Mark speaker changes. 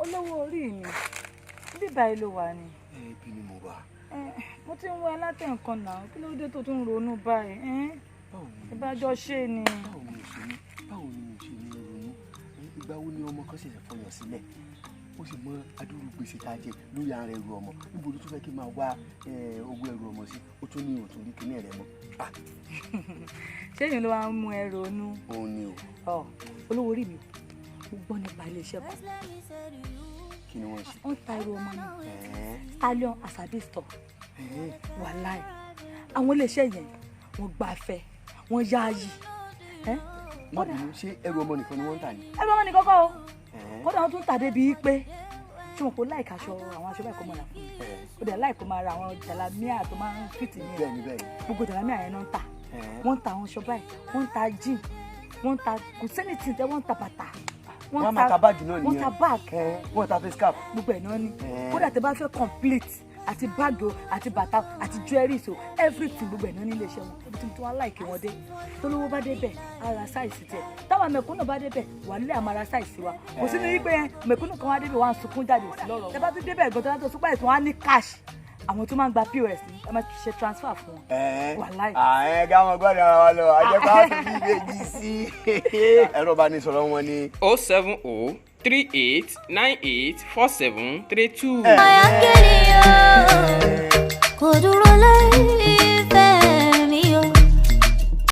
Speaker 1: olówó orí mi bíbá ilé wa ni.
Speaker 2: Bí ni mo wà.
Speaker 1: Mo ti ń wá látẹ̀ nǹkan náà kí ló dé tó tún ronú báyìí. Ìbájọ́ ṣe ni.
Speaker 2: Báwo ni mo ṣe ní ronú? Ìgbà wo ni ọmọ kan ṣẹ̀ṣẹ̀ fọyàn sílẹ̀? Ó sì mọ adúrú gbèsè tá a jẹ lórí ara ẹrù ọmọ. Níbo ló tún fẹ́ kí n máa wá owó ẹrù ọmọ sí? Ó tún ní òtún rí kíní rẹ mọ́.
Speaker 1: Ṣé èèyàn ló wá ń mú ẹ ronú?
Speaker 2: Òun ni o.
Speaker 1: Olówó orí mi mo gbọ́ nípa iléeṣẹ́ kan.
Speaker 2: Kí ni wọ́n ṣe?
Speaker 1: Wọ́n ta ẹrù ọmọ ni. Stallion Asabi store. Wàláì àwọn iléeṣẹ́ yẹn wọ́n gbafẹ́ wọ́n yááyì.
Speaker 2: Má bínú, ṣé ẹrù ọmọ nìkan ni wọ́n ń tà ní?
Speaker 1: Ẹrù ọmọ nìkan kọ́ o. Kódà wọ́n tún tà débi pé ṣé wọn kò láìka aṣọ àwọn aṣọ báyìí kó máa rà fún mi. Ó dẹ̀ láì kó máa ra àwọn jàlámíà tó máa ń fìtì ní ẹ̀. Gbogbo jàlámíà yẹn náà ń tà. Wọ́n ń ta àwọn aṣọ báyìí, wọ́n ń ta jean, wọ́n ń ta kò sẹ́ni tí ń tẹ́ wọ́n ń ta bàtà.
Speaker 2: Wọ́n máa ta báàgì náà nìyẹn.
Speaker 1: Wọ́n ta báàgì.
Speaker 2: Wọ́n ta face cap.
Speaker 1: Gbogbo ẹ̀ náà ni. Kódà tẹ́ bá fẹ́ complete àti báàgì àti bàtà àti jewelries o everything gbogbo ẹ̀ náà ní iléeṣẹ́ wọn. Ibi tí wọ́n láìkí wọn dé. Tólówó bá débẹ̀ ara sáìsì tẹ̀. Táwọn mẹ̀kúnnù bá débẹ̀ wà nílé àmàrà sáìsì wa. Kò sí ní wípé mẹ̀kúnnù kan wá débẹ̀ wá ń sunkún jáde sí lọ́rọ̀. Tẹ́ bá tún débẹ̀ gan-an tó súpà ètò wọn á ní cash. Àwọn tó máa ń gba POS ní ẹ máa ṣe transfer fún wọn. Wàláì.
Speaker 2: Gáwọn gbọ́dọ̀ ara wa lọ àjẹpá tó bí ìbejì sí. Ẹ̀rọ bá ní sọ̀rọ̀ wọn ni.
Speaker 3: 070 38 98 47 32.
Speaker 4: Kò dúró lẹ́yìn.